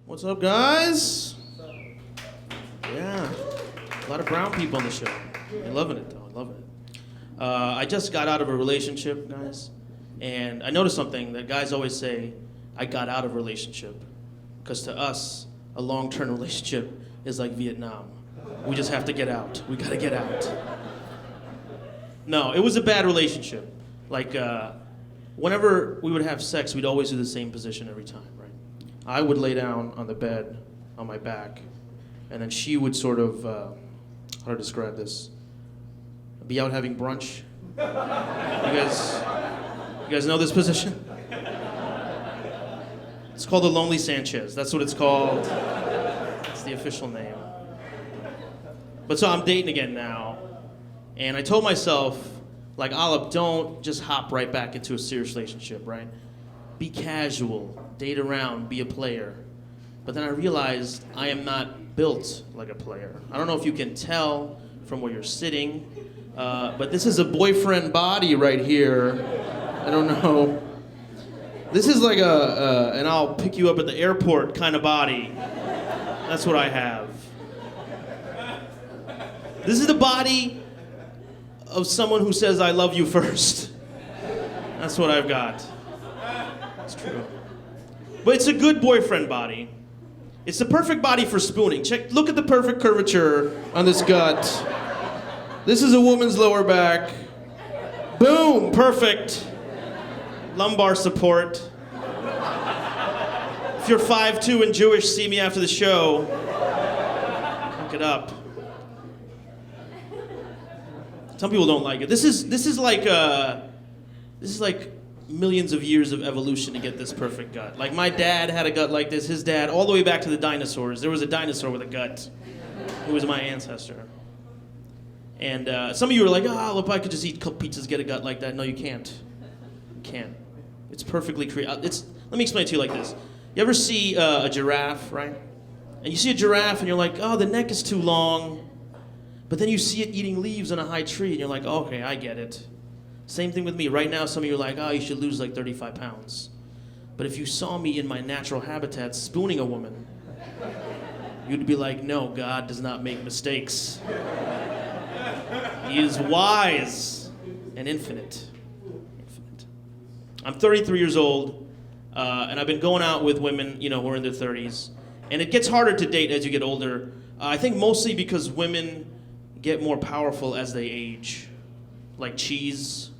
What's up, guys? Yeah, a lot of brown people on the show. I'm loving it, though. I'm loving it. I just got out of a relationship, guys, and I noticed something that guys always say, I got out of a relationship. Because to us, a long-term relationship is like Vietnam. We just have to get out. We gotta get out. No, it was a bad relationship. Like, whenever we would have sex, we'd always do the same position every time, right? I would lay down on the bed on my back, and then she would sort of, how to describe this? Be out having brunch. You guys know this position? It's called the Lonely Sanchez. That's what it's called. It's the official name. But so I'm dating again now, and I told myself, like, Aalap, don't just hop right back into a serious relationship, right? Be casual, date around, be a player. But then I realized I am not built like a player. I don't know if you can tell from where you're sitting, but this is a boyfriend body right here. I don't know. This is like an I'll pick you up at the airport kind of body. That's what I have. This is the body of someone who says, I love you first. That's what I've got. It's true. But it's a good boyfriend body. It's the perfect body for spooning. Look at the perfect curvature on this gut. This is a woman's lower back. Boom, perfect. Lumbar support. If you're 5'2" and Jewish, see me after the show. Look it up. Some people don't like it. This is like millions of years of evolution to get this perfect gut. Like my dad had a gut like this. His dad, all the way back to the dinosaurs. There was a dinosaur with a gut who was my ancestor. And some of you are like, oh, if I could just eat pizzas, get a gut like that. No, you can't. You can't. It's perfectly created. Let me explain it to you like this. You ever see a giraffe, right? And you see a giraffe and you're like, oh, the neck is too long. But then you see it eating leaves on a high tree, and you're like, oh, okay, I get it. Same thing with me. Right now, some of you are like, oh, you should lose like 35 pounds. But if you saw me in my natural habitat spooning a woman, you'd be like, no, God does not make mistakes. He is wise and infinite. Infinite. I'm 33 years old, and I've been going out with women, who are in their 30s. And it gets harder to date as you get older. I think mostly because women get more powerful as they age, like cheese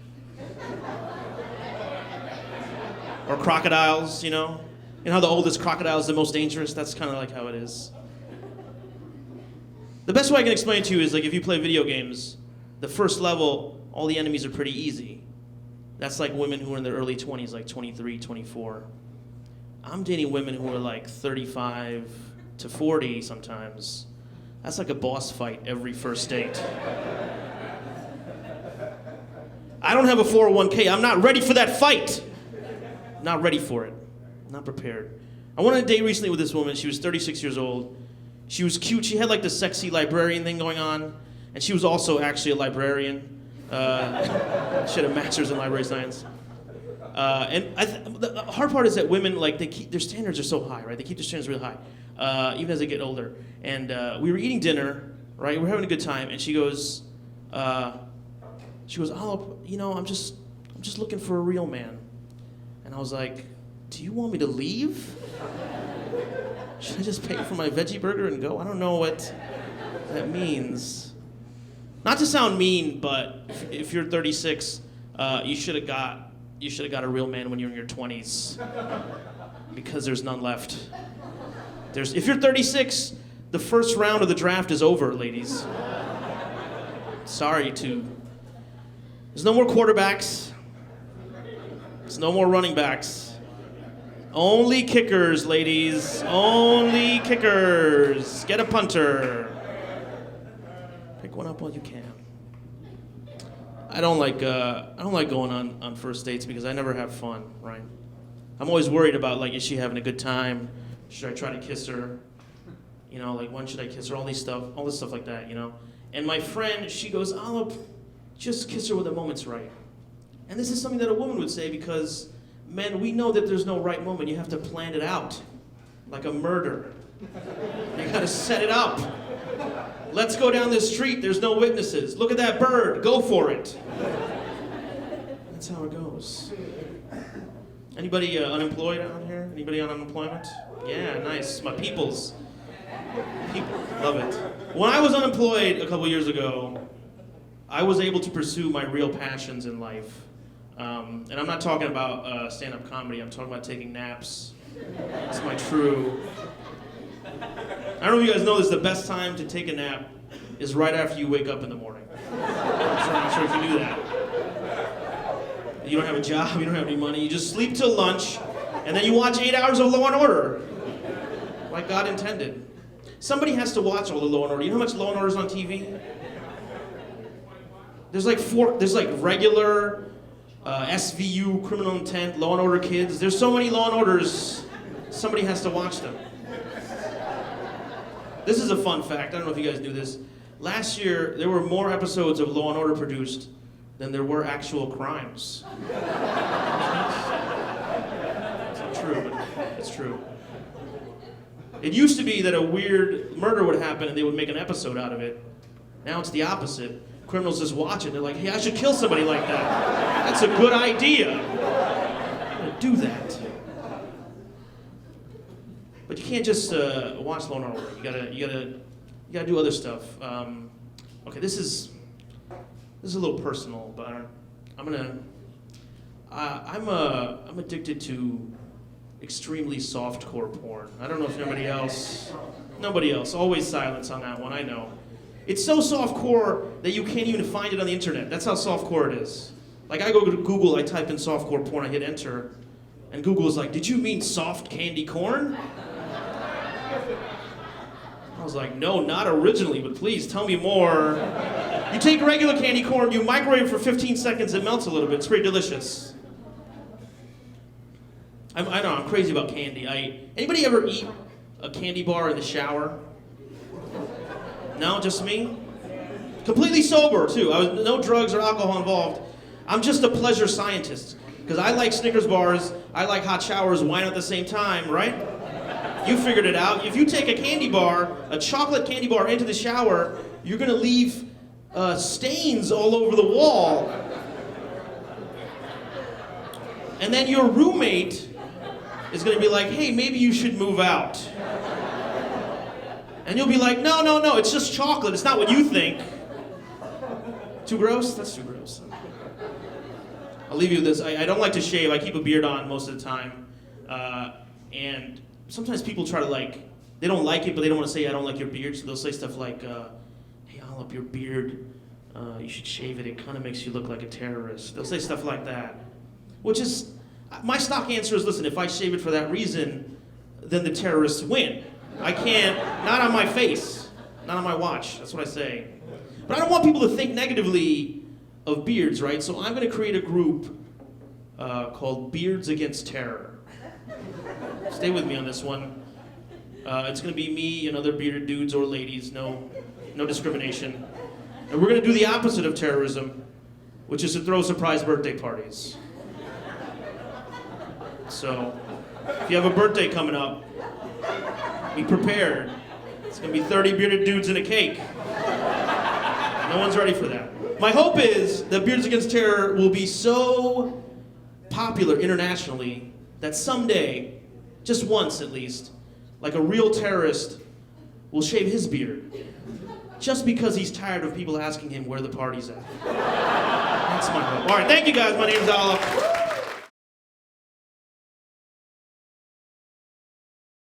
or crocodiles, You know how the oldest crocodile is the most dangerous? That's kind of like how it is. The best way I can explain it to you is like if you play video games, the first level, all the enemies are pretty easy. That's like women who are in their early 20s, like 23, 24. I'm dating women who are like 35 to 40 sometimes. That's like a boss fight every first date. I don't have a 401k. I'm not ready for that fight. Not ready for it. Not prepared. I went on a date recently with this woman. She was 36 years old. She was cute. She had like the sexy librarian thing going on. And she was also actually a librarian. She had a master's in library science. The hard part is that women, like, their standards are so high, right? They keep their standards really high, even as they get older. And we were eating dinner, right? We're having a good time, and she goes, Aalap, I'm just looking for a real man. And I was like, do you want me to leave? Should I just pay for my veggie burger and go? I don't know what that means. Not to sound mean, but if you're 36, you should have got a real man when you're in your 20s, because there's none left. If you're 36, the first round of the draft is over, ladies. Sorry there's no more quarterbacks. There's no more running backs. Only kickers, ladies. Only kickers. Get a punter. Pick one up while you can. I don't like going on first dates because I never have fun, right? I'm always worried about, like, is she having a good time? Should I try to kiss her? Like, when should I kiss her? All this stuff like that, And my friend, she goes, Aalap, just kiss her when the moment's right. And this is something that a woman would say because, men, we know that there's no right moment. You have to plan it out. like a murder. You gotta set it up. Let's go down this street, there's no witnesses. Look at that bird, go for it. That's how it goes. Anybody unemployed out here? Anybody on unemployment? Yeah, nice. My peoples. People, love it. When I was unemployed a couple years ago, I was able to pursue my real passions in life. And I'm not talking about stand-up comedy, I'm talking about taking naps. That's my true... I don't know if you guys know this, the best time to take a nap is right after you wake up in the morning. I'm not sure if you knew that. You don't have a job, you don't have any money, you just sleep till lunch, and then you watch 8 hours of Law and Order. Like God intended. Somebody has to watch all the Law and Order. You know how much Law and Order is on TV? There's like regular SVU, criminal intent, Law and Order kids. There's so many Law and Orders, somebody has to watch them. This is a fun fact, I don't know if you guys knew this. Last year, there were more episodes of Law and Order produced than there were actual crimes. It's not true, but it's true. It used to be that a weird murder would happen and they would make an episode out of it. Now it's the opposite. Criminals just watch it, they're like, hey, I should kill somebody like that. That's a good idea. I'm gonna do that. But you can't just watch Law and Order. You gotta do other stuff. Okay, this is a little personal, but I'm addicted to extremely softcore porn. I don't know if nobody else, always silence on that one, I know. It's so softcore that you can't even find it on the internet. That's how softcore it is. Like I go to Google, I type in softcore porn, I hit enter, and Google is like, did you mean soft candy corn? I was like, no, not originally, but please tell me more. You take regular candy corn, you microwave it for 15 seconds, it melts a little bit. It's pretty delicious. I know, I'm crazy about candy. Anybody ever eat a candy bar in the shower? No, just me? Completely sober, too. No drugs or alcohol involved. I'm just a pleasure scientist. Because I like Snickers bars, I like hot showers, wine at the same time, right? You figured it out. If you take a candy bar, a chocolate candy bar into the shower, you're gonna leave stains all over the wall. And then your roommate is gonna be like, hey, maybe you should move out. And you'll be like, no, it's just chocolate, it's not what you think. Too gross? That's too gross. I'll leave you with this. I don't like to shave, I keep a beard on most of the time. And sometimes people try to they don't like it, but they don't want to say, I don't like your beard, so they'll say stuff like, hey, Aalap, your beard, you should shave it, it kind of makes you look like a terrorist. They'll say stuff like that. Which is, my stock answer is, listen, if I shave it for that reason, then the terrorists win. I can't, not on my face, not on my watch, that's what I say. But I don't want people to think negatively of beards, right? So I'm going to create a group called Beards Against Terror. Stay with me on this one. It's going to be me and other bearded dudes or ladies, no discrimination. And we're going to do the opposite of terrorism, which is to throw surprise birthday parties. So, if you have a birthday coming up, be prepared. It's going to be 30 bearded dudes and a cake. No one's ready for that. My hope is that Beards Against Terror will be so popular internationally that someday, just once at least, like a real terrorist will shave his beard just because he's tired of people asking him where the party's at. That's my hope. All right, thank you guys. My name's Aalap.